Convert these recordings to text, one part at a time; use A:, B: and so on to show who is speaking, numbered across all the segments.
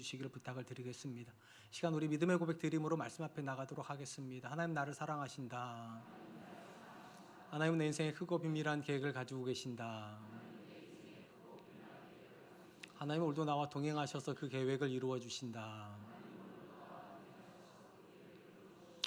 A: 주시기를 부탁을 드리겠습니다. 시간 우리 믿음의 고백 드림으로 말씀 앞에 나가도록 하겠습니다. 하나님 나를 사랑하신다. 하나님은 내 인생의 크고 비밀한 계획을 가지고 계신다. 하나님은 오늘도 나와 동행하셔서 그 계획을 이루어 주신다.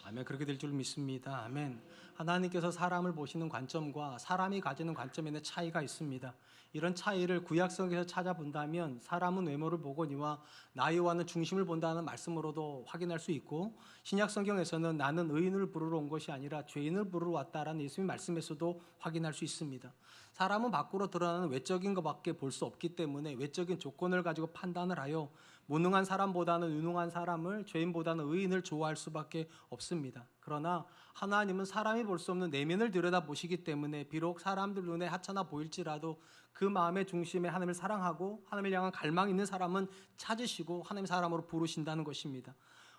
A: 아멘. 그렇게 될 줄 믿습니다. 아멘. 하나님께서 사람을 보시는 관점과 사람이 가지는 관점에는 차이가 있습니다. 이런 차이를 구약성에서 찾아본다면 사람은 외모를 보거니와 나이와는 중심을 본다는 말씀으로도 확인할 수 있고, 신약성경에서는 나는 의인을 부르러 온 것이 아니라 죄인을 부르러 왔다라는 예수님의 말씀에서도 확인할 수 있습니다. 사람은 밖으로 드러나는 외적인 것밖에 볼 수 없기 때문에 외적인 조건을 가지고 판단을 하여 무능한 사람보다는 유능한 사람을, 죄인보다는 의인을 좋아할 수밖에 없습니다. 그러나 하나님은 사람이 볼 수 없는 내면을 들여다보시기 때문에 비록 사람들 눈에 하찮아 보일지라도 그 마음의 중심에 하나님을 사랑하고 하나님을 향한 갈망이 있는 사람은 찾으시고 하나님 사람으로 부르신다는 것입니다.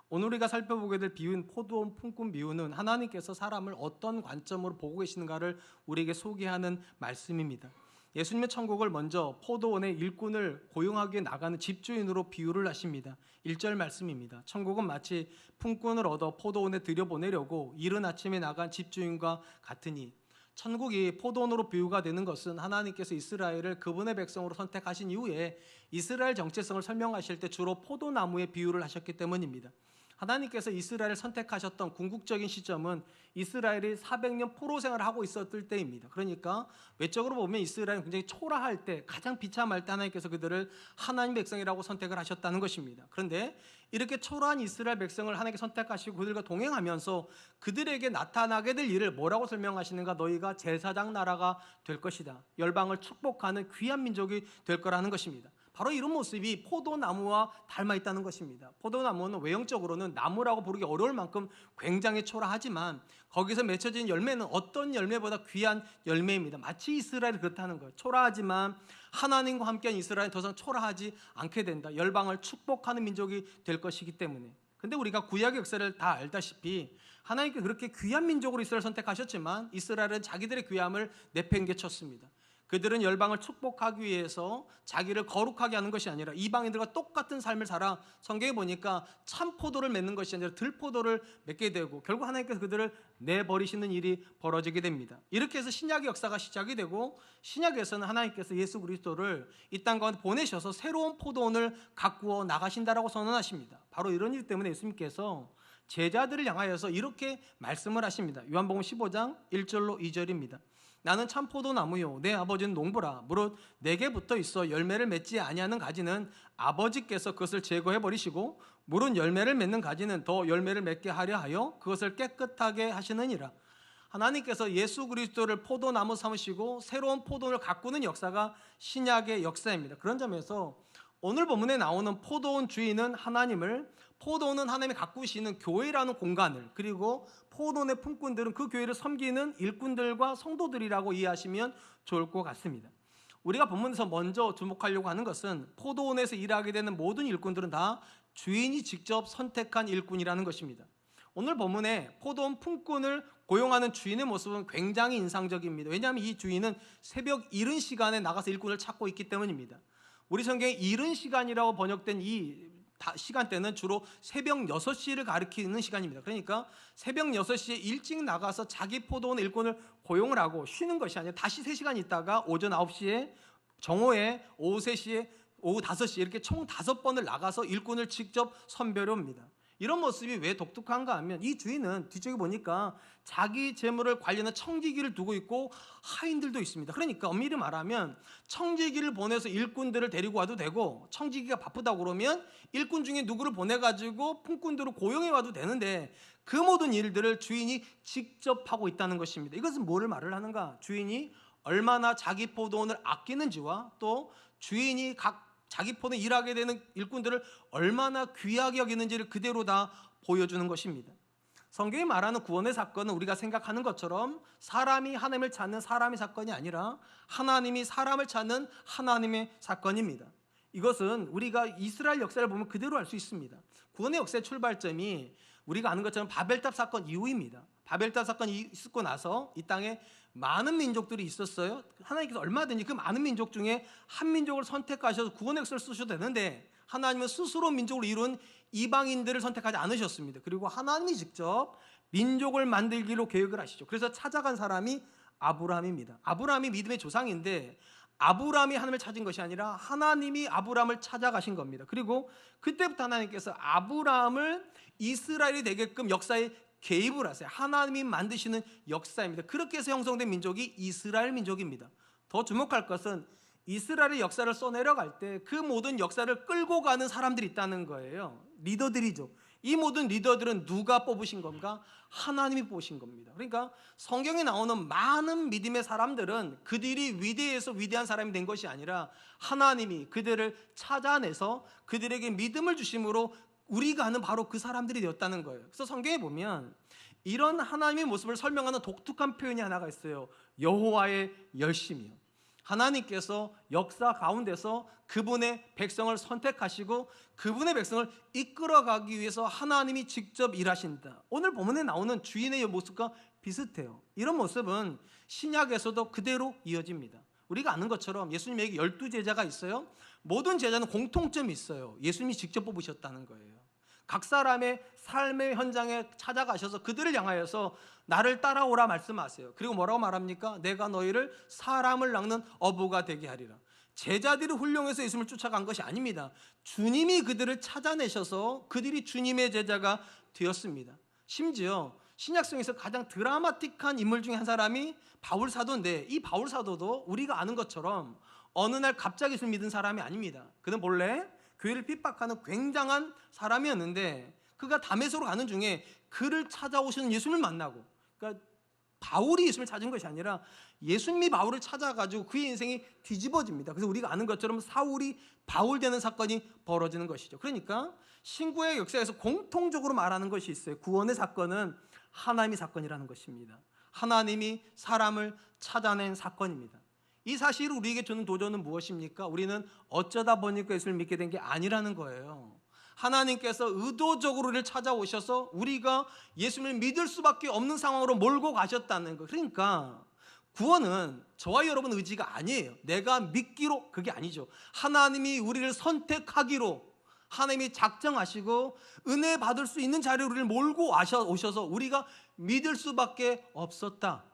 A: 오늘 우리가 살펴보게 될 비유인 포도원 품꾼 비유는 하나님께서 사람을 어떤 관점으로 보고 계시는가를 우리에게 소개하는 말씀입니다. 예수님의 천국을 먼저 포도원의 일꾼을 고용하기 위해 나가는 집주인으로 비유를 하십니다. 1절 말씀입니다. 천국은 마치 품꾼을 얻어 포도원에 들여보내려고 이른 아침에 나간 집주인과 같으니, 천국이 포도원으로 비유가 되는 것은 하나님께서 이스라엘을 그분의 백성으로 선택하신 이후에 이스라엘 정체성을 설명하실 때 주로 포도나무의 비유를 하셨기 때문입니다. 하나님께서 이스라엘을 선택하셨던 궁극적인 시점은 이스라엘이 400년 포로 생활을 하고 있었을 때입니다. 그러니까 외적으로 보면 이스라엘은 굉장히 초라할 때, 가장 비참할 때 하나님께서 그들을 하나님 백성이라고 선택을 하셨다는 것입니다. 그런데 이렇게 초라한 이스라엘 백성을 하나님께 선택하시고 그들과 동행하면서 그들에게 나타나게 될 일을 뭐라고 설명하시는가? 너희가 제사장 나라가 될 것이다. 열방을 축복하는 귀한 민족이 될 거라는 것입니다. 바로 이런 모습이 포도나무와 닮아 있다는 것입니다. 포도나무는 외형적으로는 나무라고 부르기 어려울 만큼 굉장히 초라하지만 거기서 맺혀진 열매는 어떤 열매보다 귀한 열매입니다. 마치 이스라엘이 그렇다는 거예요. 초라하지만 하나님과 함께한 이스라엘은 더 이상 초라하지 않게 된다. 열방을 축복하는 민족이 될 것이기 때문에. 근데 우리가 구약의 역사를 다 알다시피 하나님께 그렇게 귀한 민족으로 이스라엘을 선택하셨지만 이스라엘은 자기들의 귀함을 내팽개쳤습니다. 그들은 열방을 축복하기 위해서 자기를 거룩하게 하는 것이 아니라 이방인들과 똑같은 삶을 살아 성경에 보니까 참 포도를 맺는 것이 아니라 들포도를 맺게 되고 결국 하나님께서 그들을 내버리시는 일이 벌어지게 됩니다. 이렇게 해서 신약의 역사가 시작이 되고, 신약에서는 하나님께서 예수 그리스도를 이 땅 가운데 보내셔서 새로운 포도원을 가꾸어 나가신다라고 선언하십니다. 바로 이런 일 때문에 예수님께서 제자들을 향하여서 이렇게 말씀을 하십니다. 요한복음 15장 1절로 2절입니다. 나는 참 포도나무요 내 아버지는 농부라. 무릇 내게 붙어 있어 열매를 맺지 아니하는 가지는 아버지께서 그것을 제거해 버리시고 무릇 열매를 맺는 가지는 더 열매를 맺게 하려 하여 그것을 깨끗하게 하시느니라. 하나님께서 예수 그리스도를 포도나무 삼으시고 새로운 포도를 가꾸는 역사가 신약의 역사입니다. 그런 점에서 오늘 본문에 나오는 포도원 주인은 하나님을, 포도원은 하나님이 가꾸시는 교회라는 공간을, 그리고 포도원의 품꾼들은 그 교회를 섬기는 일꾼들과 성도들이라고 이해하시면 좋을 것 같습니다. 우리가 본문에서 먼저 주목하려고 하는 것은 포도원에서 일하게 되는 모든 일꾼들은 다 주인이 직접 선택한 일꾼이라는 것입니다. 오늘 본문에 포도원 품꾼을 고용하는 주인의 모습은 굉장히 인상적입니다. 왜냐하면 이 주인은 새벽 이른 시간에 나가서 일꾼을 찾고 있기 때문입니다. 우리 성경에 이른 시간이라고 번역된 이 시간대는 주로 새벽 6시를 가리키는 시간입니다. 그러니까 새벽 6시에 일찍 나가서 자기 포도원 일꾼을 고용을 하고 쉬는 것이 아니라 다시 3시간 있다가 오전 9시에, 정오에, 오후 3시에, 오후 5시 이렇게 총 5번을 나가서 일꾼을 직접 선별해 옵니다. 이런 모습이 왜 독특한가 하면 이 주인은 뒤쪽에 보니까 자기 재물을 관리하는 청지기를 두고 있고 하인들도 있습니다. 그러니까 엄밀히 말하면 청지기를 보내서 일꾼들을 데리고 와도 되고, 청지기가 바쁘다고 그러면 일꾼 중에 누구를 보내가지고 품꾼들을 고용해 와도 되는데 그 모든 일들을 주인이 직접 하고 있다는 것입니다. 이것은 뭐를 말을 하는가? 주인이 얼마나 자기 포도원을 아끼는지와 또 주인이 자기 포도에 일하게 되는 일꾼들을 얼마나 귀하게 여기는지를 그대로 다 보여주는 것입니다. 성경이 말하는 구원의 사건은 우리가 생각하는 것처럼 사람이 하나님을 찾는 사람의 사건이 아니라 하나님이 사람을 찾는 하나님의 사건입니다. 이것은 우리가 이스라엘 역사를 보면 그대로 알 수 있습니다. 구원의 역사의 출발점이 우리가 아는 것처럼 바벨탑 사건 이후입니다. 바벨탑 사건이 있었고 나서 이 땅에 많은 민족들이 있었어요. 하나님께서 얼마든지 그 많은 민족 중에 한 민족을 선택하셔서 구원의 역사를 쓰셔도 되는데 하나님은 스스로 민족을 이룬 이방인들을 선택하지 않으셨습니다. 그리고 하나님이 직접 민족을 만들기로 계획을 하시죠. 그래서 찾아간 사람이 아브라함입니다. 아브라함이 믿음의 조상인데 아브라함이 하나님을 찾은 것이 아니라 하나님이 아브라함을 찾아가신 겁니다. 그리고 그때부터 하나님께서 아브라함을 이스라엘이 되게끔 역사에 개입을 하세요. 하나님이 만드시는 역사입니다. 그렇게 해서 형성된 민족이 이스라엘 민족입니다. 더 주목할 것은 이스라엘의 역사를 써내려갈 때 그 모든 역사를 끌고 가는 사람들이 있다는 거예요. 리더들이죠. 이 모든 리더들은 누가 뽑으신 건가? 하나님이 뽑으신 겁니다. 그러니까 성경에 나오는 많은 믿음의 사람들은 그들이 위대해서 위대한 사람이 된 것이 아니라 하나님이 그들을 찾아내서 그들에게 믿음을 주심으로 우리가 아는 바로 그 사람들이 되었다는 거예요. 그래서 성경에 보면 이런 하나님의 모습을 설명하는 독특한 표현이 하나가 있어요. 여호와의 열심이요. 하나님께서 역사 가운데서 그분의 백성을 선택하시고 그분의 백성을 이끌어가기 위해서 하나님이 직접 일하신다. 오늘 본문에 나오는 주인의 모습과 비슷해요. 이런 모습은 신약에서도 그대로 이어집니다. 우리가 아는 것처럼 예수님에게 12제자가 있어요. 모든 제자는 공통점이 있어요. 예수님이 직접 뽑으셨다는 거예요. 각 사람의 삶의 현장에 찾아가셔서 그들을 향하여서 나를 따라오라 말씀하세요. 그리고 뭐라고 말합니까? 내가 너희를 사람을 낚는 어부가 되게 하리라. 제자들이 훌륭해서 예수님을 쫓아간 것이 아닙니다. 주님이 그들을 찾아내셔서 그들이 주님의 제자가 되었습니다. 심지어 신약성에서 가장 드라마틱한 인물 중에 한 사람이 바울 사도인데 이 바울 사도도 우리가 아는 것처럼 어느 날 갑자기 예수를 믿은 사람이 아닙니다. 그는 본래 교회를 핍박하는 굉장한 사람이었는데 그가 다메섹으로 가는 중에 그를 찾아오시는 예수님을 만나고, 그러니까 바울이 예수님을 찾은 것이 아니라 예수님이 바울을 찾아가지고 그의 인생이 뒤집어집니다. 그래서 우리가 아는 것처럼 사울이 바울 되는 사건이 벌어지는 것이죠. 그러니까 신구의 역사에서 공통적으로 말하는 것이 있어요. 구원의 사건은 하나님의 사건이라는 것입니다. 하나님이 사람을 찾아낸 사건입니다. 이 사실을 우리에게 주는 도전은 무엇입니까? 우리는 어쩌다 보니까 예수를 믿게 된 게 아니라는 거예요. 하나님께서 의도적으로 우리를 찾아오셔서 우리가 예수를 믿을 수밖에 없는 상황으로 몰고 가셨다는 거. 그러니까 구원은 저와 여러분 의지가 아니에요. 내가 믿기로, 그게 아니죠. 하나님이 우리를 선택하기로 하나님이 작정하시고 은혜 받을 수 있는 자리에 우리를 몰고 오셔서 우리가 믿을 수밖에 없었다.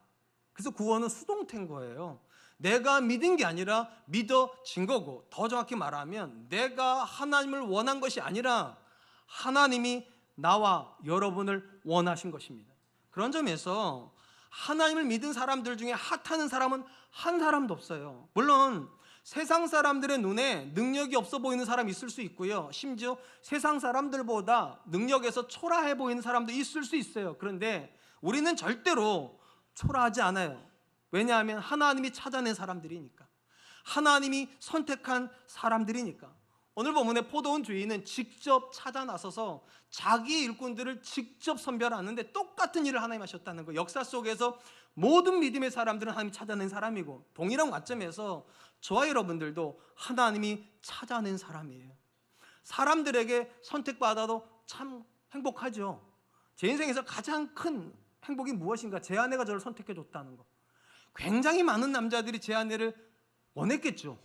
A: 그래서 구원은 수동태인 거예요. 내가 믿은 게 아니라 믿어진 거고, 더 정확히 말하면 내가 하나님을 원한 것이 아니라 하나님이 나와 여러분을 원하신 것입니다. 그런 점에서 하나님을 믿은 사람들 중에 핫하는 사람은 한 사람도 없어요. 물론 세상 사람들의 눈에 능력이 없어 보이는 사람이 있을 수 있고요. 심지어 세상 사람들보다 능력에서 초라해 보이는 사람도 있을 수 있어요. 그런데 우리는 절대로 초라하지 않아요. 왜냐하면 하나님이 찾아낸 사람들이니까, 하나님이 선택한 사람들이니까. 오늘 본문의 포도원 주인은 직접 찾아 나서서 자기의 일꾼들을 직접 선별하는데 똑같은 일을 하나님이 하셨다는 거예요. 역사 속에서 모든 믿음의 사람들은 하나님이 찾아낸 사람이고, 동일한 관점에서 저와 여러분들도 하나님이 찾아낸 사람이에요. 사람들에게 선택받아도 참 행복하죠. 제 인생에서 가장 큰 행복이 무엇인가? 제 아내가 저를 선택해 줬다는 거. 굉장히 많은 남자들이 제 아내를 원했겠죠.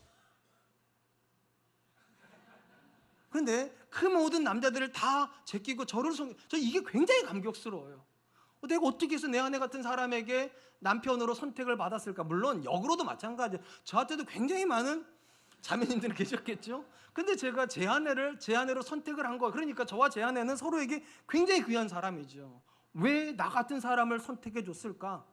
A: 그런데 그 모든 남자들을 다 제끼고 저를 저 이게 굉장히 감격스러워요. 내가 어떻게 해서 내 아내 같은 사람에게 남편으로 선택을 받았을까? 물론 역으로도 마찬가지예요. 저한테도 굉장히 많은 자매님들이 계셨겠죠. 근데 제가 제 아내로 선택을 한 거예요. 그러니까 저와 제 아내는 서로에게 굉장히 귀한 사람이죠. 왜 나 같은 사람을 선택해 줬을까?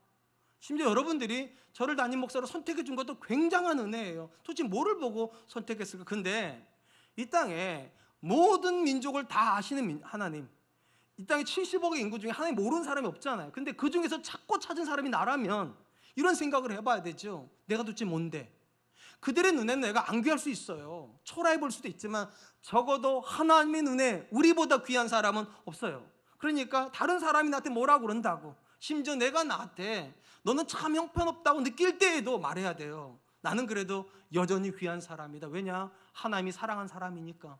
A: 심지어 여러분들이 저를 담임 목사로 선택해 준 것도 굉장한 은혜예요. 도대체 뭐를 보고 선택했을까? 근데 이 땅에 모든 민족을 다 아시는 하나님, 이 땅에 70억의 인구 중에 하나님 모르는 사람이 없잖아요. 근데 그 중에서 찾고 찾은 사람이 나라면 이런 생각을 해봐야 되죠. 내가 도대체 뭔데? 그들의 눈에는 내가 안 귀할 수 있어요. 초라해 볼 수도 있지만 적어도 하나님의 눈에 우리보다 귀한 사람은 없어요. 그러니까 다른 사람이 나한테 뭐라고 그런다고, 심지어 내가 나한테 너는 참 형편없다고 느낄 때에도 말해야 돼요. 나는 그래도 여전히 귀한 사람이다. 왜냐? 하나님이 사랑한 사람이니까,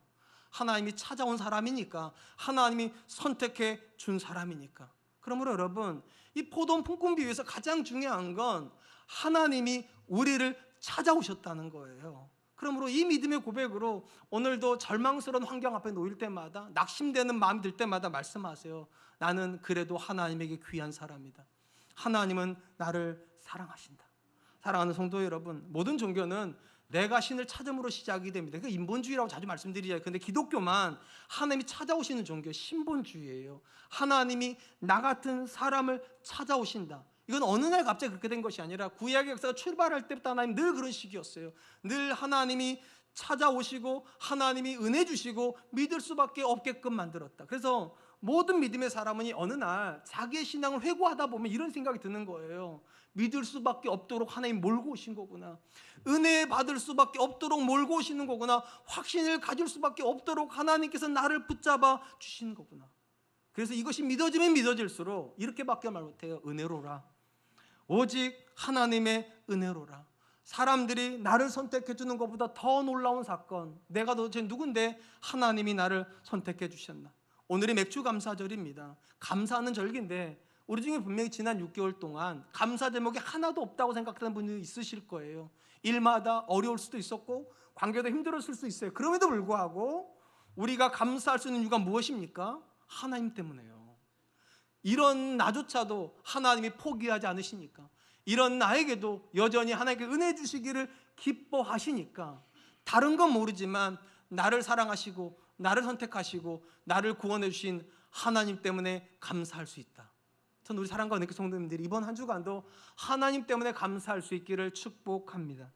A: 하나님이 찾아온 사람이니까, 하나님이 선택해 준 사람이니까. 그러므로 여러분, 이 포도원 품꾼 비유에서 가장 중요한 건 하나님이 우리를 찾아오셨다는 거예요. 그러므로 이 믿음의 고백으로 오늘도 절망스러운 환경 앞에 놓일 때마다, 낙심되는 마음이 들 때마다 말씀하세요. 나는 그래도 하나님에게 귀한 사람이다. 하나님은 나를 사랑하신다. 사랑하는 성도 여러분, 모든 종교는 내가 신을 찾음으로 시작이 됩니다. 그러니까 인본주의라고 자주 말씀드리잖아요. 근데 기독교만 하나님이 찾아오시는 종교, 신본주의예요. 하나님이 나 같은 사람을 찾아오신다. 이건 어느 날 갑자기 그렇게 된 것이 아니라 구약의 역사가 출발할 때부터 하나님 늘 그런 식이었어요. 늘 하나님이 찾아오시고 하나님이 은혜 주시고 믿을 수밖에 없게끔 만들었다. 그래서 모든 믿음의 사람은 어느 날 자기의 신앙을 회고하다 보면 이런 생각이 드는 거예요. 믿을 수밖에 없도록 하나님 몰고 오신 거구나. 은혜 받을 수밖에 없도록 몰고 오시는 거구나. 확신을 가질 수밖에 없도록 하나님께서 나를 붙잡아 주시는 거구나. 그래서 이것이 믿어지면 믿어질수록 이렇게밖에 말 못해요. 은혜로라. 오직 하나님의 은혜로라. 사람들이 나를 선택해 주는 것보다 더 놀라운 사건, 내가 도대체 누군데 하나님이 나를 선택해 주셨나. 오늘이 맥주 감사절입니다. 감사하는 절기인데 우리 중에 분명히 지난 6개월 동안 감사 제목이 하나도 없다고 생각하는 분이 있으실 거예요. 일마다 어려울 수도 있었고 관계도 힘들었을 수도 있어요. 그럼에도 불구하고 우리가 감사할 수 있는 이유가 무엇입니까? 하나님 때문에요. 이런 나조차도 하나님이 포기하지 않으시니까, 이런 나에게도 여전히 하나님께 은혜 주시기를 기뻐하시니까, 다른 건 모르지만 나를 사랑하시고 나를 선택하시고 나를 구원해 주신 하나님 때문에 감사할 수 있다. 저는 우리 사랑과 은혜교 성도님들이 이번 한 주간도 하나님 때문에 감사할 수 있기를 축복합니다.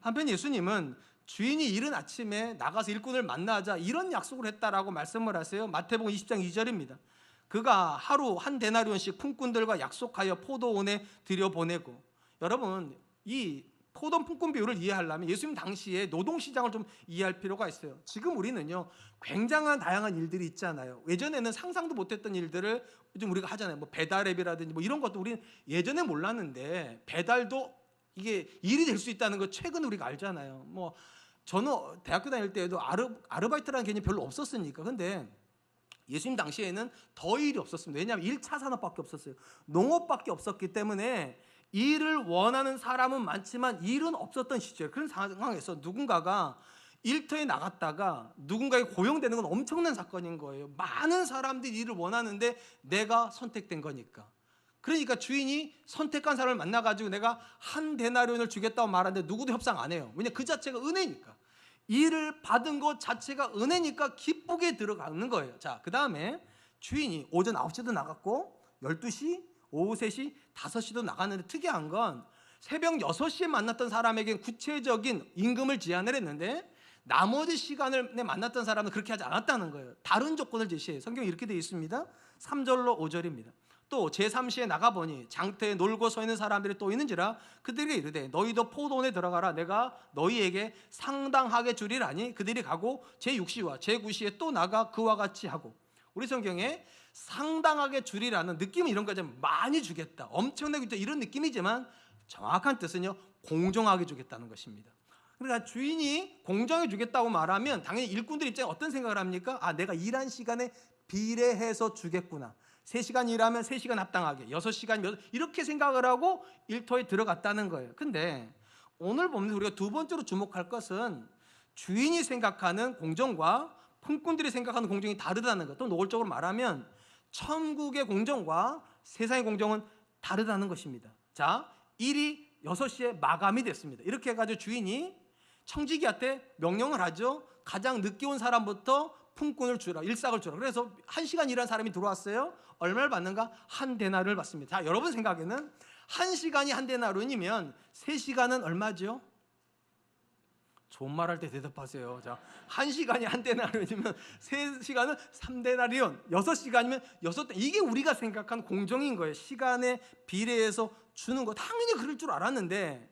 A: 한편 예수님은 주인이 이른 아침에 나가서 일꾼을 만나자 이런 약속을 했다라고 말씀을 하세요. 마태복음 20장 2절입니다. 그가 하루 한 데나리온씩 품꾼들과 약속하여 포도원에 들여보내고, 여러분 이 포도원 품꾼 비유를 이해하려면 예수님 당시에 노동시장을 좀 이해할 필요가 있어요. 지금 우리는요 굉장한 다양한 일들이 있잖아요. 예전에는 상상도 못했던 일들을 요즘 우리가 하잖아요. 뭐 배달앱이라든지 뭐 이런 것도 우리는 예전에 몰랐는데 배달도 이게 일이 될 수 있다는 거 최근 우리가 알잖아요. 뭐 저는 대학교 다닐 때에도 아르바이트라는 개념이 별로 없었으니까. 근데 예수님 당시에는 더 일이 없었습니다. 왜냐하면 1차 산업밖에 없었어요. 농업밖에 없었기 때문에 일을 원하는 사람은 많지만 일은 없었던 시절. 그런 상황에서 누군가가 일터에 나갔다가 누군가에 고용되는 건 엄청난 사건인 거예요. 많은 사람들이 일을 원하는데 내가 선택된 거니까. 그러니까 주인이 선택한 사람을 만나가지고 내가 한 데나리온을 주겠다고 말하는데 누구도 협상 안 해요. 왜냐, 그 자체가 은혜니까. 일을 받은 것 자체가 은혜니까 기쁘게 들어가는 거예요. 자, 그 다음에 주인이 오전 9시도 나갔고 12시, 오후 3시, 5시도 나갔는데 특이한 건 새벽 6시에 만났던 사람에겐 구체적인 임금을 제안을 했는데 나머지 시간을 만났던 사람은 그렇게 하지 않았다는 거예요. 다른 조건을 제시해요. 성경에 이렇게 되어 있습니다. 3절로 5절입니다. 또 제3시에 나가보니 장터에 놀고 서 있는 사람들이 또 있는지라 그들에게 이르되 너희도 포도원에 들어가라. 내가 너희에게 상당하게 주리라니 그들이 가고 제6시와 제9시에 또 나가 그와 같이 하고. 우리 성경에 상당하게 주리라는 느낌은 이런 거죠. 많이 주겠다, 엄청나게 주겠다, 이런 느낌이지만 정확한 뜻은요 공정하게 주겠다는 것입니다. 그러니까 주인이 공정하게 주겠다고 말하면 당연히 일꾼들 입장에 어떤 생각을 합니까? 아, 내가 일한 시간에 비례해서 주겠구나. 3시간 일하면 3시간 합당하게, 6시간 이렇게 생각을 하고 일터에 들어갔다는 거예요. 근데 오늘 보면 우리가 두 번째로 주목할 것은 주인이 생각하는 공정과 품꾼들이 생각하는 공정이 다르다는 것. 또 노골적으로 말하면 천국의 공정과 세상의 공정은 다르다는 것입니다. 자, 일이 6시에 마감이 됐습니다. 이렇게 해가지고 주인이 청지기한테 명령을 하죠. 가장 늦게 온 사람부터 품꾼을 주라, 일삭을 주라. 그래서 1시간 일한 사람이 들어왔어요. 얼마를 받는가? 한 데나리온을 받습니다. 자, 여러분 생각에는 1시간이 한 데나리온이면 3시간은 얼마죠? 좋은 말 할 때 대답하세요. 자, 1시간이 한 데나리온이면 3시간은 3데나리온, 6시간이면 6대. 이게 우리가 생각한 공정인 거예요. 시간에 비례해서 주는 거. 당연히 그럴 줄 알았는데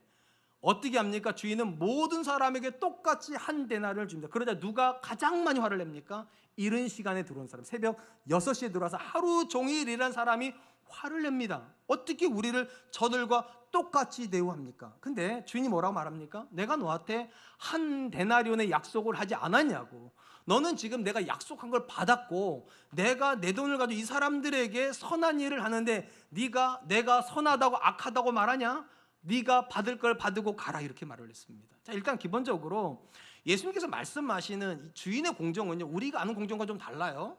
A: 어떻게 합니까? 주인은 모든 사람에게 똑같이 한 데나리온을 줍니다. 그러자 누가 가장 많이 화를 냅니까? 이른 시간에 들어온 사람. 새벽 6시에 들어와서 하루 종일 일한 사람이 화를 냅니다. 어떻게 우리를 저들과 똑같이 대우합니까? 근데 주인이 뭐라고 말합니까? 내가 너한테 한 데나리온의 약속을 하지 않았냐고. 너는 지금 내가 약속한 걸 받았고 내가 내 돈을 가지고 이 사람들에게 선한 일을 하는데 네가 내가 선하다고 악하다고 말하냐? 네가 받을 걸 받고 가라, 이렇게 말을 했습니다. 자, 일단 기본적으로 예수님께서 말씀하시는 주인의 공정은요, 우리가 아는 공정과 좀 달라요.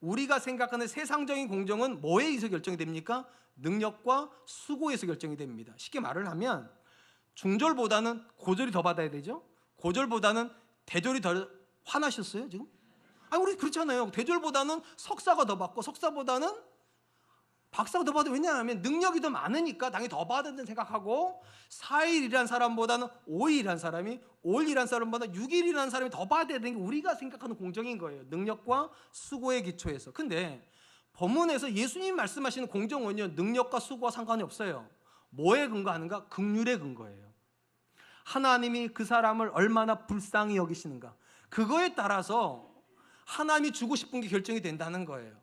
A: 우리가 생각하는 세상적인 공정은 뭐에 의해서 결정이 됩니까? 능력과 수고에 의해서 결정이 됩니다. 쉽게 말을 하면 중졸보다는 고졸이 더 받아야 되죠. 고졸보다는 대졸이 더. 화나셨어요 지금? 아니, 우리 그렇잖아요. 대졸보다는 석사가 더 받고 석사보다는 박사가 더 받아요. 왜냐하면 능력이 더 많으니까 당연히 더 받는다는 생각하고, 4일 일한 사람보다는 5일 일한 사람이, 5일 일한 사람보다 6일 일한 사람이 더 받아야 되는 게 우리가 생각하는 공정인 거예요. 능력과 수고의 기초에서. 근데 본문에서 예수님이 말씀하시는 공정은요, 능력과 수고와 상관이 없어요. 뭐에 근거하는가? 긍휼에 근거해요. 하나님이 그 사람을 얼마나 불쌍히 여기시는가, 그거에 따라서 하나님이 주고 싶은 게 결정이 된다는 거예요.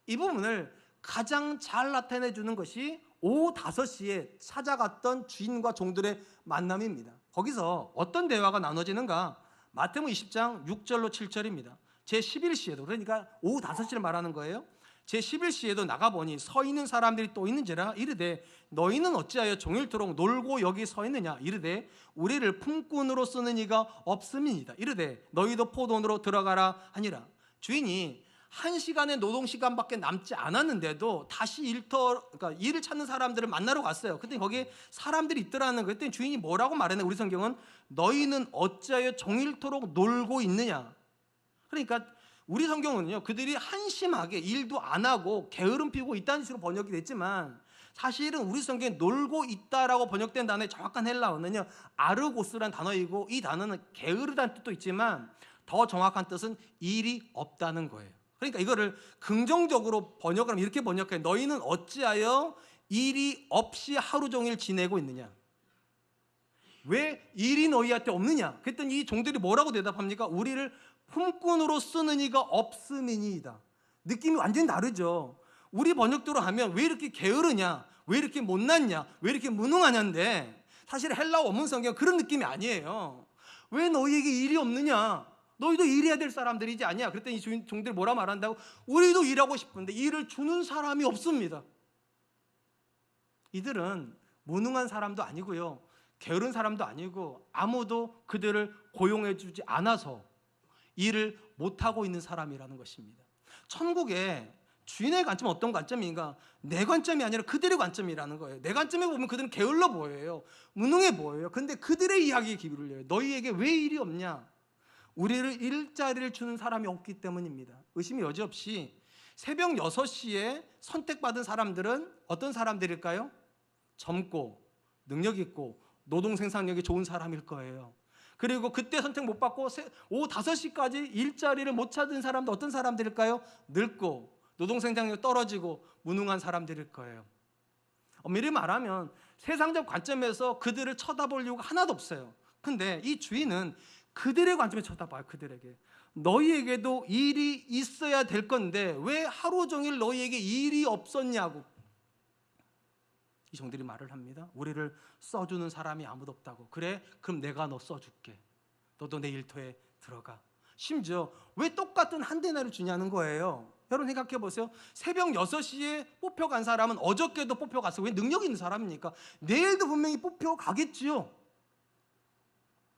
A: 이 부분을 가장 잘 나타내 주는 것이 오후 5시에 찾아갔던 주인과 종들의 만남입니다. 거기서 어떤 대화가 나눠지는가? 마태복음 20장 6절로 7절입니다. 제11시에도, 그러니까 오후 5시를 말하는 거예요. 제11시에도 나가보니 서 있는 사람들이 또 있는지라 이르되 너희는 어찌하여 종일토록 놀고 여기 서 있느냐. 이르되 우리를 품꾼으로 쓰는 이가 없음이니이다. 이르되 너희도 포도원으로 들어가라 하니라. 주인이 1시간의 노동시간밖에 남지 않았는데도 다시 그러니까 일을 찾는 사람들을 만나러 갔어요. 그때 거기에 사람들이 있더라는 거예요. 그때 주인이 뭐라고 말했나? 우리 성경은 너희는 어찌하여 종일토록 놀고 있느냐. 그러니까 우리 성경은요, 그들이 한심하게 일도 안 하고 게으름 피우고 있다는 식으로 번역이 됐지만, 사실은 우리 성경에 놀고 있다라고 번역된 단어의 정확한 헬라어는요, 아르고스라는 단어이고, 이 단어는 게으르다는 뜻도 있지만 더 정확한 뜻은 일이 없다는 거예요. 그러니까 이거를 긍정적으로 번역을 하면 이렇게 번역해요. 너희는 어찌하여 일이 없이 하루 종일 지내고 있느냐. 왜 일이 너희한테 없느냐? 그랬더니 이 종들이 뭐라고 대답합니까? 우리를 품꾼으로 쓰는 이가 없음이니이다. 느낌이 완전히 다르죠. 우리 번역대로 하면 왜 이렇게 게으르냐, 왜 이렇게 못났냐, 왜 이렇게 무능하냐인데, 사실 헬라어 원문 성경은 그런 느낌이 아니에요. 왜 너희에게 일이 없느냐? 너희도 일해야 될 사람들이지 않냐? 그랬더니 이 종들이 뭐라 말한다고? 우리도 일하고 싶은데 일을 주는 사람이 없습니다. 이들은 무능한 사람도 아니고요, 게으른 사람도 아니고, 아무도 그들을 고용해 주지 않아서 일을 못하고 있는 사람이라는 것입니다. 천국에 주인의 관점은 어떤 관점인가? 내 관점이 아니라 그들의 관점이라는 거예요. 내 관점에 보면 그들은 게을러 보여요, 무능해 보여요. 근데 그들의 이야기에 귀를 올려요. 너희에게 왜 일이 없냐? 우리를 일자리를 주는 사람이 없기 때문입니다. 의심이 여지없이 새벽 6시에 선택받은 사람들은 어떤 사람들일까요? 젊고 능력 있고 노동 생산력이 좋은 사람일 거예요. 그리고 그때 선택 못 받고 오후 5시까지 일자리를 못 찾은 사람도 어떤 사람들일까요? 늙고 노동 생산력이 떨어지고 무능한 사람들일 거예요. 엄밀히 말하면 세상적 관점에서 그들을 쳐다볼 이유가 하나도 없어요. 근데 이 주인은 그들의 관점에 쳐다봐요. 그들에게 너희에게도 일이 있어야 될 건데 왜 하루 종일 너희에게 일이 없었냐고. 이 종들이 말을 합니다. 우리를 써주는 사람이 아무도 없다고. 그래, 그럼 내가 너 써줄게. 너도 내 일터에 들어가. 심지어 왜 똑같은 한 데나리를 주냐는 거예요. 여러분 생각해 보세요. 새벽 6시에 뽑혀간 사람은 어저께도 뽑혀갔어요. 왜? 능력 있는 사람이니까. 내일도 분명히 뽑혀가겠지요.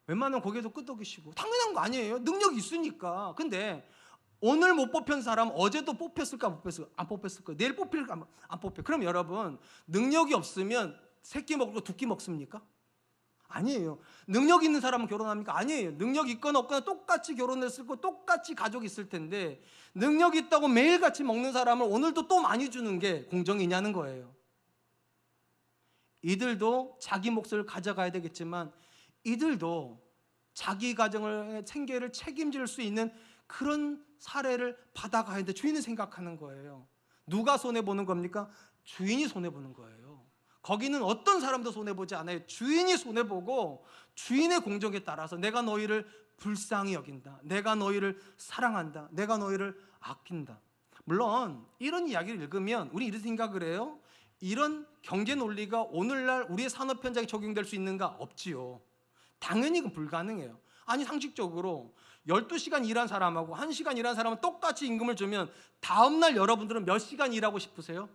A: 웬만하면 고개도 끄덕이시고. 당연한 거 아니에요. 능력이 있으니까. 근데 오늘 못 뽑힌 사람 어제도 뽑혔을까 못 뽑혔을까? 안 뽑혔을까? 내일 뽑힐까 안 뽑혀. 그럼 여러분, 능력이 없으면 새끼 먹고 두 끼 먹습니까? 아니에요. 능력 있는 사람은 결혼합니까? 아니에요. 능력 있거나 없거나 똑같이 결혼했을 거, 똑같이 가족이 있을 텐데, 능력 있다고 매일같이 먹는 사람을 오늘도 또 많이 주는 게 공정이냐는 거예요. 이들도 자기 몫을 가져가야 되겠지만 이들도 자기 가정의 생계를 책임질 수 있는 그런 사례를 받아가야 되는데 주인은 생각하는 거예요. 누가 손해보는 겁니까? 주인이 손해보는 거예요. 거기는 어떤 사람도 손해보지 않아요. 주인이 손해보고 주인의 공정에 따라서 내가 너희를 불쌍히 여긴다, 내가 너희를 사랑한다, 내가 너희를 아낀다. 물론 이런 이야기를 읽으면 우리 이런 생각을 해요. 이런 경제 논리가 오늘날 우리의 산업 현장에 적용될 수 있는가? 없지요. 당연히 그건 불가능해요. 아니 상식적으로 12시간 일한 사람하고 1시간 일한 사람은 똑같이 임금을 주면 다음날 여러분들은 몇 시간 일하고 싶으세요?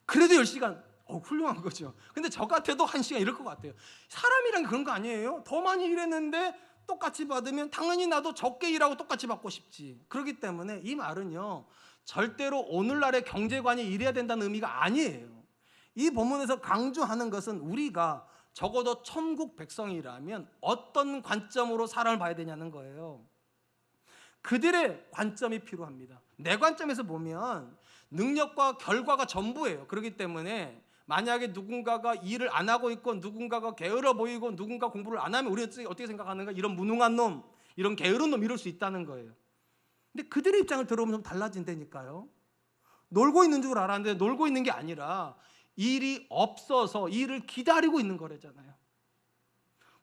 A: 그래도 10시간 훌륭한 거죠. 근데 저 같아도 1시간 이럴 것 같아요. 사람이란 게 그런 거 아니에요? 더 많이 일했는데 똑같이 받으면 당연히 나도 적게 일하고 똑같이 받고 싶지. 그렇기 때문에 이 말은요, 절대로 오늘날의 경제관이 이래야 된다는 의미가 아니에요. 이 본문에서 강조하는 것은 우리가 적어도 천국 백성이라면 어떤 관점으로 사람을 봐야 되냐는 거예요. 그들의 관점이 필요합니다. 내 관점에서 보면 능력과 결과가 전부예요. 그렇기 때문에 만약에 누군가가 일을 안 하고 있고 누군가가 게으러 보이고 누군가 공부를 안 하면 우리는 어떻게 생각하는가? 이런 무능한 놈, 이런 게으른 놈 이럴 수 있다는 거예요. 근데 그들의 입장을 들어보면 좀 달라진다니까요. 놀고 있는 줄 알았는데 놀고 있는 게 아니라 일이 없어서 일을 기다리고 있는 거래잖아요.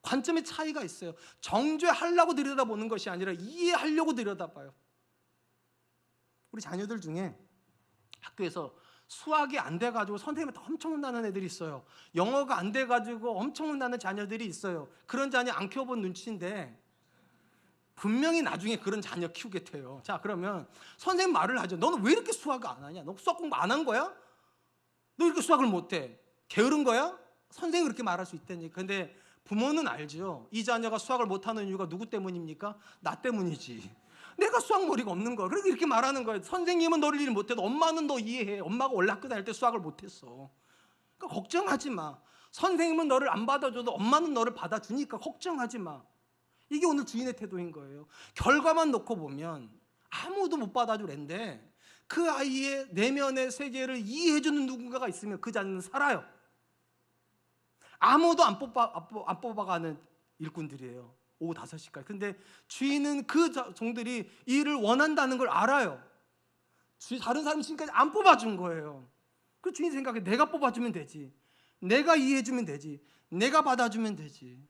A: 관점의 차이가 있어요. 정죄하려고 들여다보는 것이 아니라 이해하려고 들여다봐요. 우리 자녀들 중에 학교에서 수학이 안 돼가지고 선생님한테 엄청 혼나는 애들이 있어요. 영어가 안 돼가지고 엄청 혼나는 자녀들이 있어요. 그런 자녀 안 키워본 눈치인데 분명히 나중에 그런 자녀 키우겠대요. 자, 그러면 선생님 말을 하죠. 너는 왜 이렇게 수학을 안 하냐? 너 수학 공부 안 한 거야? 너 이렇게 수학을 못해? 게으른 거야? 선생님이 그렇게 말할 수 있다니까. 근데 부모는 알죠. 이 자녀가 수학을 못하는 이유가 누구 때문입니까? 나 때문이지. 내가 수학머리가 없는 거야. 그러니까 이렇게 말하는 거예요. 선생님은 너를 일 못해도 엄마는 너 이해해. 엄마가 원래 학교 다닐 때 수학을 못했어. 그러니까 걱정하지 마. 선생님은 너를 안 받아줘도 엄마는 너를 받아주니까 걱정하지 마. 이게 오늘 주인의 태도인 거예요. 결과만 놓고 보면 아무도 못 받아줄 앤데 그 아이의 내면의 세계를 이해해주는 누군가가 있으면 그 자녀는 살아요. 아무도 안 뽑아가는 일꾼들이에요. 오후 5시까지. 근데 주인은 그 종들이 일을 원한다는 걸 알아요. 다른 사람이 지금까지 안 뽑아준 거예요. 그 주인 생각에 내가 뽑아주면 되지. 내가 이해해주면 되지. 내가 받아주면 되지.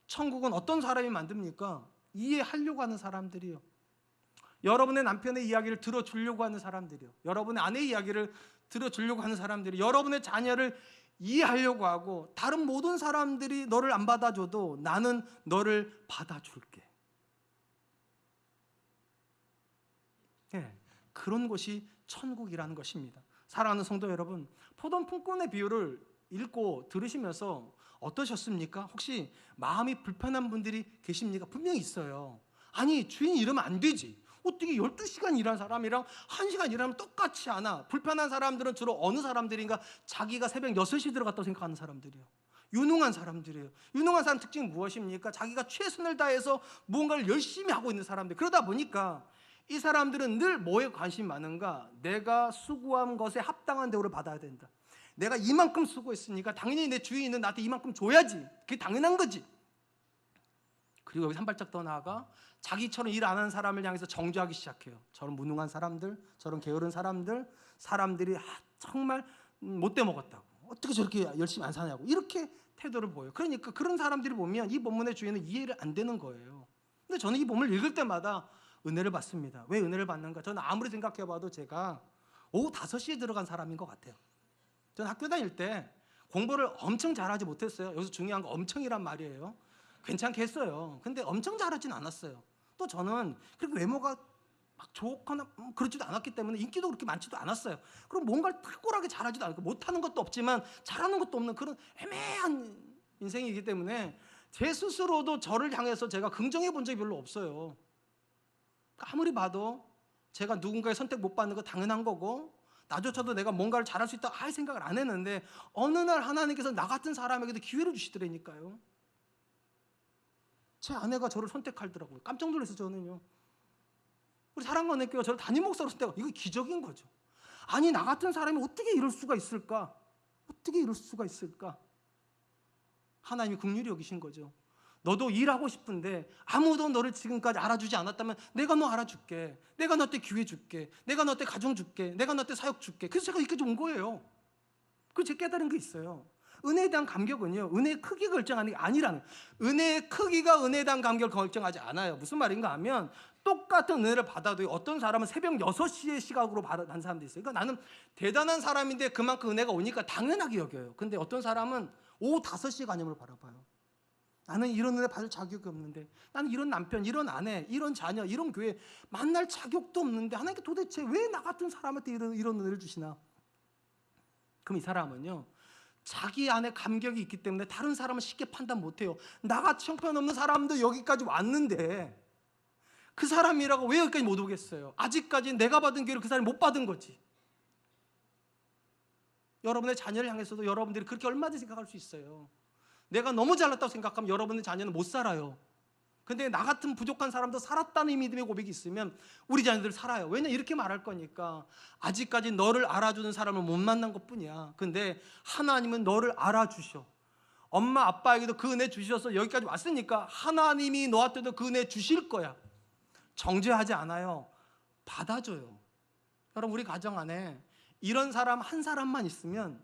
A: 천국은 어떤 사람이 만듭니까? 이해하려고 하는 사람들이요. 여러분의 남편의 이야기를 들어주려고 하는 사람들이요. 여러분의 아내의 이야기를 들어주려고 하는 사람들이, 여러분의 자녀를 이해하려고 하고, 다른 모든 사람들이 너를 안 받아줘도 나는 너를 받아줄게. 네, 그런 것이 천국이라는 것입니다. 사랑하는 성도 여러분, 포도원 품꾼의 비유를 읽고 들으시면서 어떠셨습니까? 혹시 마음이 불편한 분들이 계십니까? 분명히 있어요. 아니, 주인 이러면 안 되지. 어떻게 12시간 일한 사람이랑 1시간 일하면 똑같이 하나? 불편한 사람들은 주로 어느 사람들인가? 자기가 새벽 6시 들어갔다고 생각하는 사람들이에요. 유능한 사람들이에요. 유능한 사람 특징이 무엇입니까? 자기가 최선을 다해서 무언가를 열심히 하고 있는 사람들. 그러다 보니까 이 사람들은 늘 뭐에 관심이 많은가? 내가 수고한 것에 합당한 대우를 받아야 된다. 내가 이만큼 수고했으니까 당연히 내 주인은 나한테 이만큼 줘야지. 그게 당연한 거지. 그리고 여기서 한 발짝 더 나아가 자기처럼 일 안 하는 사람을 향해서 정죄하기 시작해요. 저런 무능한 사람들, 저런 게으른 사람들이 정말 못돼 먹었다고. 어떻게 저렇게 열심히 안 사냐고. 이렇게 태도를 보여요. 그러니까 그런 사람들이 보면 이 본문의 주인은 이해를 안 되는 거예요. 근데 저는 이 본문을 읽을 때마다 은혜를 받습니다. 왜 은혜를 받는가? 저는 아무리 생각해봐도 제가 오후 5시에 들어간 사람인 것 같아요. 저는 학교 다닐 때 공부를 엄청 잘하지 못했어요. 여기서 중요한 거 엄청이란 말이에요. 괜찮게 했어요. 근데 엄청 잘하진 않았어요. 또 저는 그렇게 외모가 막 좋거나 그렇지도 않았기 때문에 인기도 그렇게 많지도 않았어요. 그럼 뭔가를 탁월하게 잘하지도 않고 못하는 것도 없지만 잘하는 것도 없는 그런 애매한 인생이기 때문에 제 스스로도 저를 향해서 제가 긍정해 본 적이 별로 없어요. 아무리 봐도 제가 누군가의 선택 못 받는 거 당연한 거고 나조차도 내가 뭔가를 잘할 수 있다 할 생각을 안 했는데 어느 날 하나님께서 나 같은 사람에게도 기회를 주시더라니까요. 제 아내가 저를 선택하더라고요. 깜짝 놀랐어요. 저는요. 우리 사랑과 교회가 저를 담임 목사로 선택하고 이거 기적인 거죠. 아니 나 같은 사람이 어떻게 이럴 수가 있을까? 어떻게 이럴 수가 있을까? 하나님이 긍휼히 여기신 거죠. 너도 일하고 싶은데 아무도 너를 지금까지 알아주지 않았다면 내가 너 알아줄게. 내가 너한테 기회 줄게. 내가 너한테 가정 줄게. 내가 너한테 사역 줄게. 그래서 제가 여기까지 온 거예요. 그래서 제가 깨달은 게 있어요. 은혜에 대한 감격은요, 은혜의 크기가 결정하는 게 아니라는 거예요. 은혜의 크기가 은혜에 대한 감격을 결정하지 않아요. 무슨 말인가 하면 똑같은 은혜를 받아도 어떤 사람은 새벽 6시의 시각으로 받는 사람도 있어요. 그러니까 나는 대단한 사람인데 그만큼 은혜가 오니까 당연하게 여겨요. 근데 어떤 사람은 오후 5시의 관점으로 바라봐요. 나는 이런 은혜 받을 자격이 없는데, 나는 이런 남편, 이런 아내, 이런 자녀, 이런 교회 만날 자격도 없는데 하나님께 도대체 왜 나 같은 사람한테 이런 은혜를 주시나? 그럼 이 사람은요, 자기 안에 감격이 있기 때문에 다른 사람은 쉽게 판단 못해요. 나같이 형편없는 사람도 여기까지 왔는데 그 사람이라고 왜 여기까지 못 오겠어요? 아직까지 내가 받은 기회를 그 사람이 못 받은 거지. 여러분의 자녀를 향해서도 여러분들이 그렇게 얼마든지 생각할 수 있어요. 내가 너무 잘났다고 생각하면 여러분의 자녀는 못 살아요. 근데 나 같은 부족한 사람도 살았다는 믿음의 고백이 있으면 우리 자녀들 살아요. 왜냐, 이렇게 말할 거니까. 아직까지 너를 알아주는 사람을 못 만난 것뿐이야. 근데 하나님은 너를 알아주셔. 엄마 아빠에게도 그 은혜 주셔서 여기까지 왔으니까 하나님이 너한테도 그 은혜 주실 거야. 정죄하지 않아요. 받아줘요. 여러분, 우리 가정 안에 이런 사람 한 사람만 있으면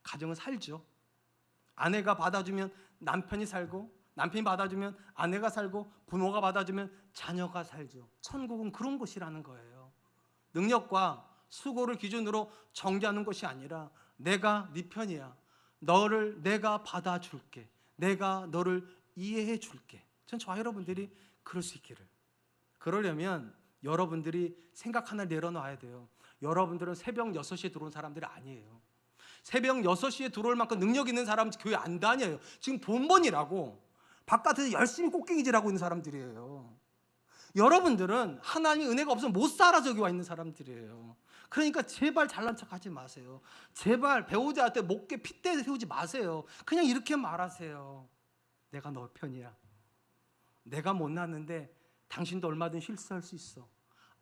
A: 가정은 살죠. 아내가 받아주면 남편이 살고, 남편이 받아주면 아내가 살고, 부모가 받아주면 자녀가 살죠. 천국은 그런 곳이라는 거예요. 능력과 수고를 기준으로 정죄하는 것이 아니라 내가 네 편이야. 너를 내가 받아줄게. 내가 너를 이해해 줄게. 전 저와 여러분들이 그럴 수 있기를. 그러려면 여러분들이 생각 하나 내려놔야 돼요. 여러분들은 새벽 6시에 들어온 사람들이 아니에요. 새벽 6시에 들어올 만큼 능력 있는 사람 교회 안 다녀요. 지금 돈번이라고 바깥에서 열심히 꽃갱이질하고 있는 사람들이에요. 여러분들은 하나님의 은혜가 없으면 못 살아 저기 와 있는 사람들이에요. 그러니까 제발 잘난 척하지 마세요. 제발 배우자한테 목에 핏대 세우지 마세요. 그냥 이렇게 말하세요. 내가 너 편이야. 내가 못났는데 당신도 얼마든 실수할 수 있어.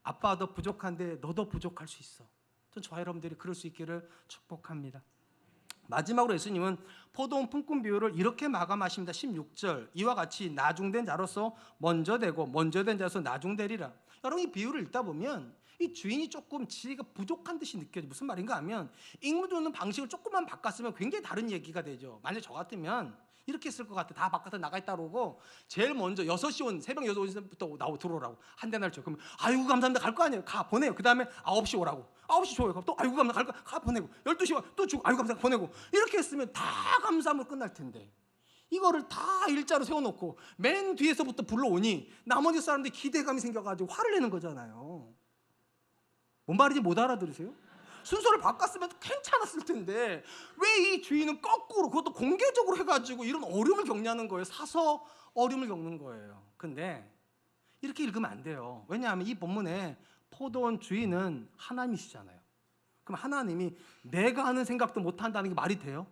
A: 아빠도 부족한데 너도 부족할 수 있어. 전 저와 여러분들이 그럴 수 있기를 축복합니다. 마지막으로 예수님은 포도원 품꾼 비유를 이렇게 마감하십니다. 16절, 이와 같이 나중된 자로서 먼저 되고 먼저 된 자로서 나중되리라. 여러분, 이 비유를 읽다 보면 이 주인이 조금 지혜가 부족한 듯이 느껴져요. 무슨 말인가 하면 임무 주는 방식을 조금만 바꿨으면 굉장히 다른 얘기가 되죠. 만약 저 같으면 이렇게 했을 것 같아. 다 바깥에 나가 있다 그러고 제일 먼저 6시 온, 새벽 6시부터 들어오라고 한 대날 줘. 그러면 아이고 감사합니다. 갈 거 아니에요. 가 보내요. 그 다음에 9시 오라고. 9시 줘요. 또 아이고 감사합니다. 갈 거 가 보내고. 12시 와 또 주고 아이고 감사합니다. 보내고. 이렇게 했으면 다 감사함으로 끝날 텐데 이거를 다 일자로 세워놓고 맨 뒤에서부터 불러오니 나머지 사람들이 기대감이 생겨가지고 화를 내는 거잖아요. 뭔 말인지 못 알아들으세요? 순서를 바꿨으면 괜찮았을 텐데 왜 이 주인은 거꾸로, 그것도 공개적으로 해가지고 이런 어려움을 겪냐는 거예요. 사서 어려움을 겪는 거예요. 근데 이렇게 읽으면 안 돼요. 왜냐하면 이 본문에 포도원 주인은 하나님이시잖아요. 그럼 하나님이 내가 하는 생각도 못한다는 게 말이 돼요?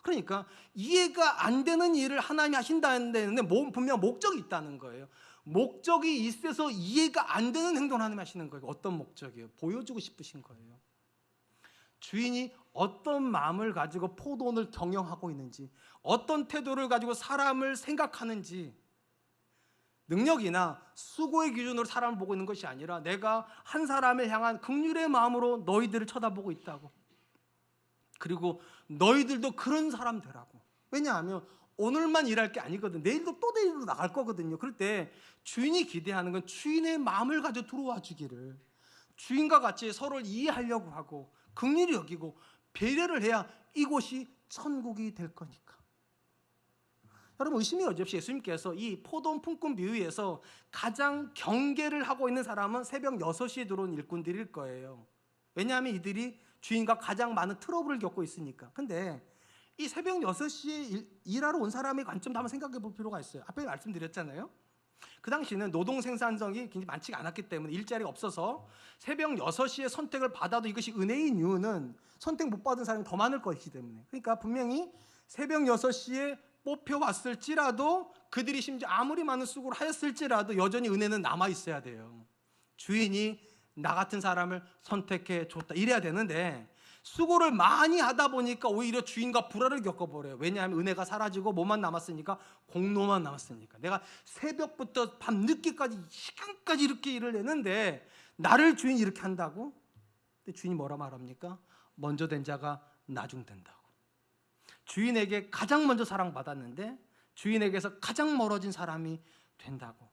A: 그러니까 이해가 안 되는 일을 하나님이 하신다는 데는 분명 목적이 있다는 거예요. 목적이 있어서 이해가 안 되는 행동을 하나님이 하시는 거예요. 어떤 목적이에요? 보여주고 싶으신 거예요. 주인이 어떤 마음을 가지고 포도원을 경영하고 있는지, 어떤 태도를 가지고 사람을 생각하는지, 능력이나 수고의 기준으로 사람을 보고 있는 것이 아니라 내가 한 사람을 향한 긍휼의 마음으로 너희들을 쳐다보고 있다고. 그리고 너희들도 그런 사람 되라고. 왜냐하면 오늘만 일할 게 아니거든. 내일도 또 내일도 나갈 거거든요. 그럴 때 주인이 기대하는 건 주인의 마음을 가지고 들어와 주기를, 주인과 같이 서로를 이해하려고 하고 긍휼히 여기고 배려를 해야 이곳이 천국이 될 거니까. 여러분, 의심이 여지없이 예수님께서 이 포도원 품꾼 비유에서 가장 경계를 하고 있는 사람은 새벽 6시에 들어온 일꾼들일 거예요. 왜냐하면 이들이 주인과 가장 많은 트러블을 겪고 있으니까. 근데 이 새벽 6시에 일하러 온 사람의 관점도 한번 생각해 볼 필요가 있어요. 앞에 말씀드렸잖아요. 그 당시는 노동 생산성이 굉장히 많지가 않았기 때문에 일자리가 없어서 새벽 6시에 선택을 받아도 이것이 은혜인 이유는 선택 못 받은 사람이 더 많을 것이기 때문에. 그러니까 분명히 새벽 6시에 뽑혀왔을지라도 그들이 심지어 아무리 많은 수고를 하였을지라도 여전히 은혜는 남아있어야 돼요. 주인이 나 같은 사람을 선택해 줬다 이래야 되는데 수고를 많이 하다 보니까 오히려 주인과 불화를 겪어버려요. 왜냐하면 은혜가 사라지고 뭐만 남았으니까, 공로만 남았으니까. 내가 새벽부터 밤늦게까지 시간까지 이렇게 일을 했는데 나를 주인이 이렇게 한다고? 근데 주인이 뭐라 말합니까? 먼저 된 자가 나중된다고. 주인에게 가장 먼저 사랑받았는데 주인에게서 가장 멀어진 사람이 된다고.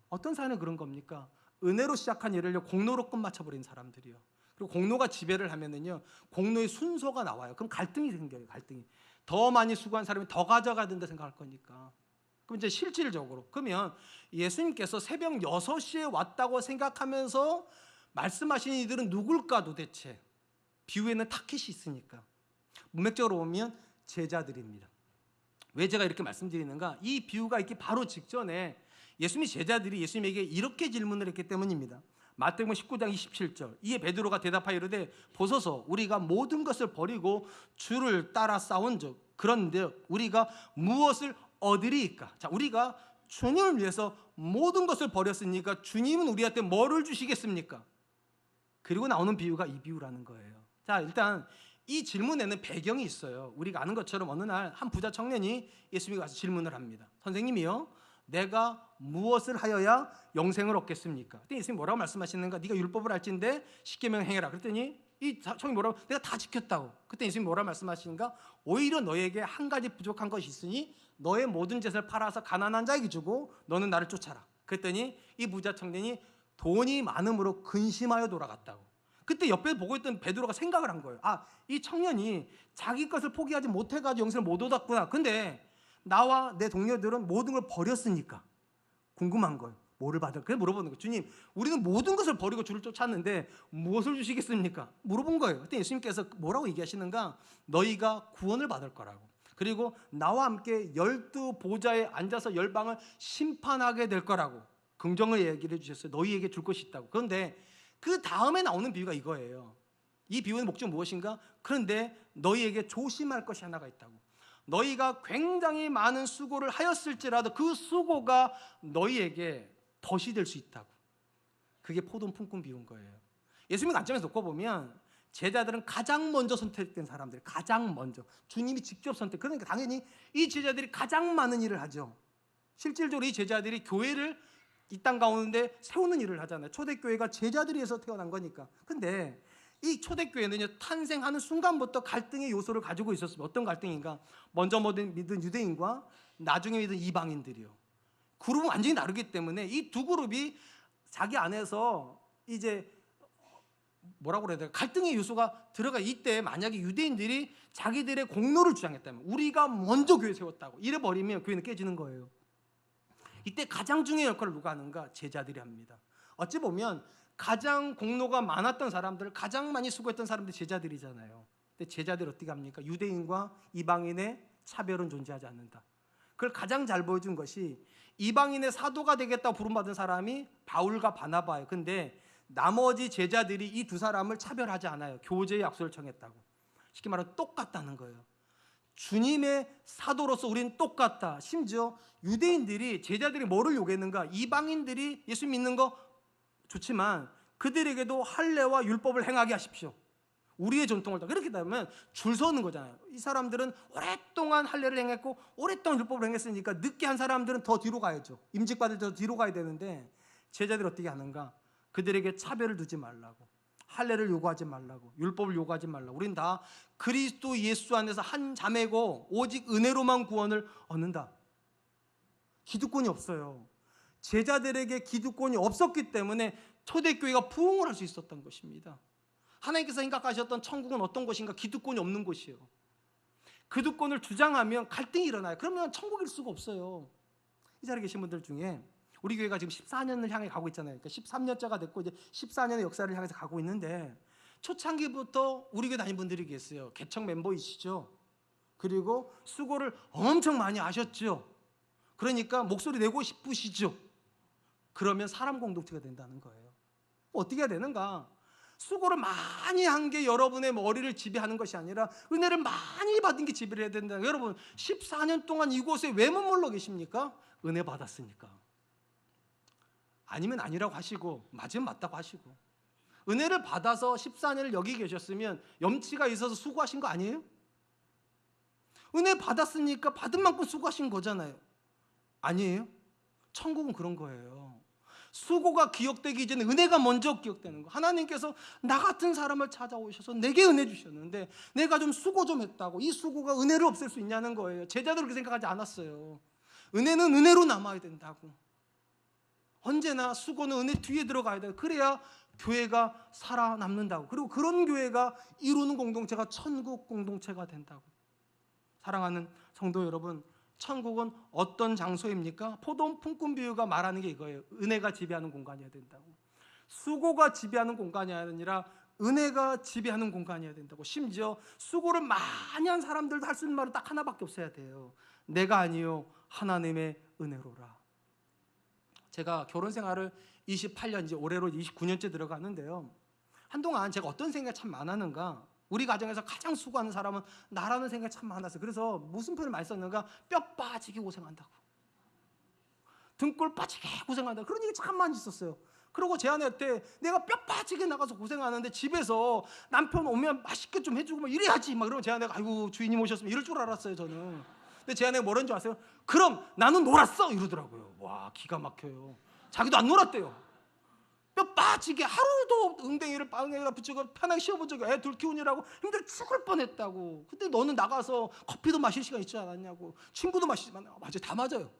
A: 어떤 사연은 그런 겁니까? 은혜로 시작한 일을 공로로 끝마쳐버린 사람들이요. 그리고 공로가 지배를 하면은요, 공로의 순서가 나와요. 그럼 갈등이 생겨요. 갈등이. 더 많이 수고한 사람이 더 가져가야 된다 생각할 거니까. 그럼 이제 실질적으로 그러면 예수님께서 새벽 6시에 왔다고 생각하면서 말씀하신 이들은 누굴까 도대체? 비유에는 타깃이 있으니까. 문맥적으로 보면 제자들입니다. 왜 제가 이렇게 말씀드리는가? 이 비유가 있기 바로 직전에 예수님의 제자들이 예수님에게 이렇게 질문을 했기 때문입니다. 마태복음 19장 27절. 이에 베드로가 대답하여 이르되 보소서 우리가 모든 것을 버리고 주를 따라 싸운즉 그런데 우리가 무엇을 얻으리이까? 자, 우리가 주님을 위해서 모든 것을 버렸으니까 주님은 우리한테 뭐를 주시겠습니까? 그리고 나오는 비유가 이 비유라는 거예요. 자, 일단 이 질문에는 배경이 있어요. 우리가 아는 것처럼 어느 날 한 부자 청년이 예수님께 가서 질문을 합니다. 선생님이요, 내가 무엇을 하여야 영생을 얻겠습니까? 그때 예수님이 뭐라고 말씀하시는가? 네가 율법을 알진대 십계명 행해라. 그랬더니 이 청년이 뭐라고? 내가 다 지켰다고. 그때 예수님이 뭐라고 말씀하시는가? 오히려 너에게 한 가지 부족한 것이 있으니 너의 모든 재산을 팔아서 가난한 자에게 주고 너는 나를 쫓아라. 그랬더니 이 부자 청년이 돈이 많음으로 근심하여 돌아갔다고. 그때 옆에 보고 있던 베드로가 생각을 한 거예요. 아, 이 청년이 자기 것을 포기하지 못해가지고 영생을 못 얻었구나. 근데 나와 내 동료들은 모든 걸 버렸으니까 궁금한 거예요. 뭐를 받을? 그래서 물어보는 거예요. 주님, 우리는 모든 것을 버리고 주를 쫓았는데 무엇을 주시겠습니까? 물어본 거예요. 그때 예수님께서 뭐라고 얘기하시는가? 너희가 구원을 받을 거라고. 그리고 나와 함께 12보좌에 앉아서 열방을 심판하게 될 거라고 긍정을 얘기를 해주셨어요. 너희에게 줄 것이 있다고. 그런데 그 다음에 나오는 비유가 이거예요. 이 비유의 목적은 무엇인가? 그런데 너희에게 조심할 것이 하나가 있다고. 너희가 굉장히 많은 수고를 하였을지라도 그 수고가 너희에게 덫이 될 수 있다고. 그게 포도 품꾼 비유인 거예요. 예수님의 관점에서 놓고 보면 제자들은 가장 먼저 선택된 사람들, 가장 먼저 주님이 직접 선택. 그러니까 당연히 이 제자들이 가장 많은 일을 하죠. 실질적으로 이 제자들이 교회를 이 땅 가운데 세우는 일을 하잖아요. 초대교회가 제자들이 해서 태어난 거니까. 근데 이 초대교회는요, 탄생하는 순간부터 갈등의 요소를 가지고 있었습니다. 어떤 갈등인가? 먼저 믿은 유대인과 나중에 믿은 이방인들이요. 그룹은 완전히 다르기 때문에 이 두 그룹이 자기 안에서 이제 뭐라고 그래야 될까? 갈등의 요소가 들어가. 이때 만약에 유대인들이 자기들의 공로를 주장했다면, 우리가 먼저 교회 세웠다고 이래 버리면 교회는 깨지는 거예요. 이때 가장 중요한 역할을 누가 하는가? 제자들이 합니다. 어찌 보면 가장 공로가 많았던 사람들, 가장 많이 수고했던 사람들이 제자들이잖아요. 근데 제자들이 어떻게 합니까? 유대인과 이방인의 차별은 존재하지 않는다. 그걸 가장 잘 보여준 것이 이방인의 사도가 되겠다고 부름받은 사람이 바울과 바나바예요. 근데 나머지 제자들이 이 두 사람을 차별하지 않아요. 교제의 약속을 청했다고. 쉽게 말하면 똑같다는 거예요. 주님의 사도로서 우리는 똑같다. 심지어 유대인들이, 제자들이 뭐를 요구했는가? 이방인들이 예수 믿는 거 좋지만 그들에게도 할례와 율법을 행하게 하십시오. 우리의 전통을 다. 그렇게 되면 줄 서는 거잖아요. 이 사람들은 오랫동안 할례를 행했고 오랫동안 율법을 행했으니까 늦게 한 사람들은 더 뒤로 가야죠. 임직받을 때 더 뒤로 가야 되는데 제자들이 어떻게 하는가? 그들에게 차별을 두지 말라고, 할례를 요구하지 말라고, 율법을 요구하지 말라고. 우린 다 그리스도 예수 안에서 한 자매고 오직 은혜로만 구원을 얻는다. 기득권이 없어요. 제자들에게 기득권이 없었기 때문에 초대교회가 부흥을 할 수 있었던 것입니다. 하나님께서 생각하셨던 천국은 어떤 곳인가? 기득권이 없는 곳이에요. 기득권을 주장하면 갈등이 일어나요. 그러면 천국일 수가 없어요. 이 자리에 계신 분들 중에 우리 교회가 지금 14년을 향해 가고 있잖아요. 그러니까 13년째가 됐고 이제 14년의 역사를 향해서 가고 있는데, 초창기부터 우리 교회 다닌 분들이 계세요. 개척 멤버이시죠. 그리고 수고를 엄청 많이 하셨죠. 그러니까 목소리 내고 싶으시죠. 그러면 사람 공동체가 된다는 거예요. 어떻게 해야 되는가? 수고를 많이 한 게 여러분의 머리를 지배하는 것이 아니라 은혜를 많이 받은 게 지배를 해야 된다. 여러분 14년 동안 이곳에 왜 머물러 계십니까? 은혜 받았으니까. 아니면 아니라고 하시고 맞으면 맞다고 하시고. 은혜를 받아서 14년을 여기 계셨으면 염치가 있어서 수고하신 거 아니에요? 은혜 받았으니까 받은 만큼 수고하신 거잖아요. 아니에요? 천국은 그런 거예요. 수고가 기억되기 이전에 은혜가 먼저 기억되는 거. 하나님께서 나 같은 사람을 찾아오셔서 내게 은혜 주셨는데 내가 좀 수고 좀 했다고 이 수고가 은혜를 없앨 수 있냐는 거예요. 제자들 그렇게 생각하지 않았어요. 은혜는 은혜로 남아야 된다고. 언제나 수고는 은혜 뒤에 들어가야 돼요. 그래야 교회가 살아남는다고. 그리고 그런 교회가 이루는 공동체가 천국 공동체가 된다고. 사랑하는 성도 여러분, 천국은 어떤 장소입니까? 포도원 품꾼 비유가 말하는 게 이거예요. 은혜가 지배하는 공간이어야 된다고. 수고가 지배하는 공간이 아니라 은혜가 지배하는 공간이어야 된다고. 심지어 수고를 많이 한 사람들도 할 수 있는 말은 딱 하나밖에 없어야 돼요. 내가 아니요 하나님의 은혜로라. 제가 결혼 생활을 28년, 이제 올해로 29년째 들어가는데요, 한동안 제가 어떤 생각이 참 많았는가, 우리 가정에서 가장 수고하는 사람은 나라는 생각이 참 많았어요. 그래서 무슨 표현을 많이 썼는가, 뼈 빠지게 고생한다고, 등골 빠지게 고생한다고, 그런 얘기 참 많이 있었어요. 그리고 제 아내한테 내가 뼈 빠지게 나가서 고생하는데 집에서 남편 오면 맛있게 좀 해주고 막 이래야지 막 그러면 제 아내가 아이고 주인님 오셨으면 이럴 줄 알았어요 저는. 근데 제 아내가 뭐라는 줄 아세요? 그럼 나는 놀았어 이러더라고요. 와, 기가 막혀요. 자기도 안 놀았대요. 뼈 빠지게 하루도 응댕이를 빵에다 붙이고 편하게 씌워본 적이, 애 둘 키우느라고 힘들어 죽을 뻔했다고. 근데 너는 나가서 커피도 마실 시간 있지 않았냐고, 친구도 마시지만. 맞아요, 다 맞아요.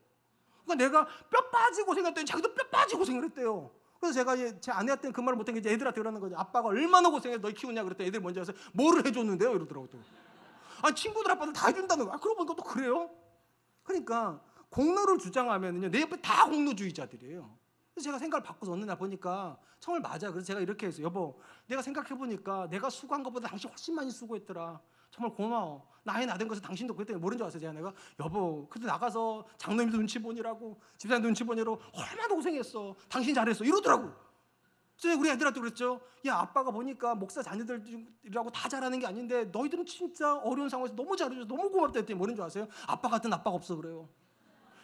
A: 그러니까 내가 뼈 빠지고 생각했더니 자기도 뼈 빠지고 생각을 했대요. 그래서 제가 제 아내한테는 그 말을 못한 게 이제 애들한테 그러는 거죠. 아빠가 얼마나 고생해서 널 키우냐 그랬더니 애들이 먼저 와서 뭐를 해줬는데요 이러더라고요. 또. 아니 친구들 아빠들 다 해준다는 거야. 그러고 보니까 또 그래요. 그러니까 공로를 주장하면요 내 옆에 다 공로주의자들이에요. 그래서 제가 생각을 바꿔서 어느 날 보니까 정말 맞아. 그래서 제가 이렇게 했어요. 여보, 내가 생각해보니까 내가 수고한 것보다 당신 훨씬 많이 수고했더라. 정말 고마워. 나이 나된 것을 당신도 그랬더니 모른 줄 알았어요. 제가 내가 여보, 그때 나가서 장로님도 눈치 보느라고 집사님 눈치 보느라고 얼마나 고생했어. 당신 잘했어 이러더라고. 그래서 우리 애들한테 그랬죠. 야, 아빠가 보니까 목사 자녀들이라고 다 잘하는 게 아닌데 너희들은 진짜 어려운 상황에서 너무 잘해줘서 너무 고맙다 했더니 모른 줄 아세요? 아빠 같은 아빠가 없어 그래요.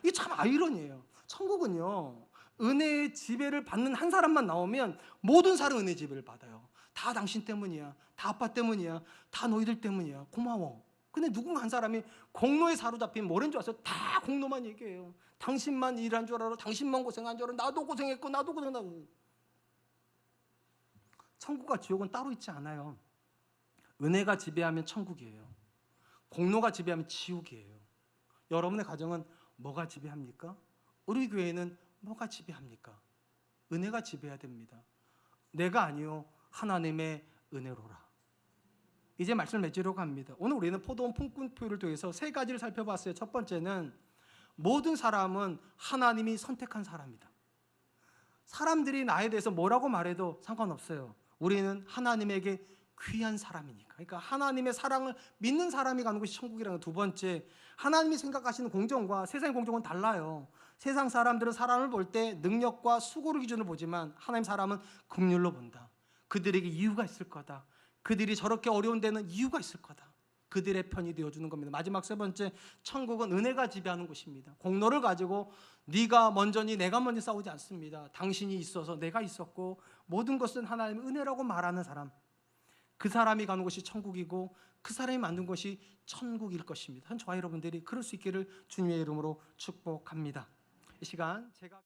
A: 이게 참 아이러니예요. 천국은요 은혜의 지배를 받는 한 사람만 나오면 모든 사람 은혜의 지배를 받아요. 다 당신 때문이야. 다 아빠 때문이야. 다 너희들 때문이야. 고마워. 근데 누군가 한 사람이 공로에 사로잡히면 뭐라는 줄 아세요? 다 공로만 얘기해요. 당신만 일한 줄 알아. 당신만 고생한 줄 알아. 나도 고생했고 나도 고생하고. 천국과 지옥은 따로 있지 않아요. 은혜가 지배하면 천국이에요. 공로가 지배하면 지옥이에요. 여러분의 가정은 뭐가 지배합니까? 우리 교회는 뭐가 지배합니까? 은혜가 지배해야 됩니다. 내가 아니요 하나님의 은혜로라. 이제 말씀을 맺으려고 합니다. 오늘 우리는 포도원 품꾼표를 통해서 세 가지를 살펴봤어요. 첫 번째는 모든 사람은 하나님이 선택한 사람이다. 사람들이 나에 대해서 뭐라고 말해도 상관없어요. 우리는 하나님에게 귀한 사람이니까. 그러니까 하나님의 사랑을 믿는 사람이 가는 것이 천국이라는. 두 번째, 하나님이 생각하시는 공정과 세상의 공정은 달라요. 세상 사람들은 사람을 볼 때 능력과 수고를 기준으로 보지만 하나님 사람은 긍휼로 본다. 그들에게 이유가 있을 거다. 그들이 저렇게 어려운 데는 이유가 있을 거다. 그들의 편이 되어주는 겁니다. 마지막 세 번째, 천국은 은혜가 지배하는 곳입니다. 공로를 가지고 네가 먼저니 내가 먼저 싸우지 않습니다. 당신이 있어서 내가 있었고 모든 것은 하나님의 은혜라고 말하는 사람, 그 사람이 가는 곳이 천국이고 그 사람이 만든 것이 천국일 것입니다. 저와 여러분들이 그럴 수 있기를 주님의 이름으로 축복합니다. 이 시간 제가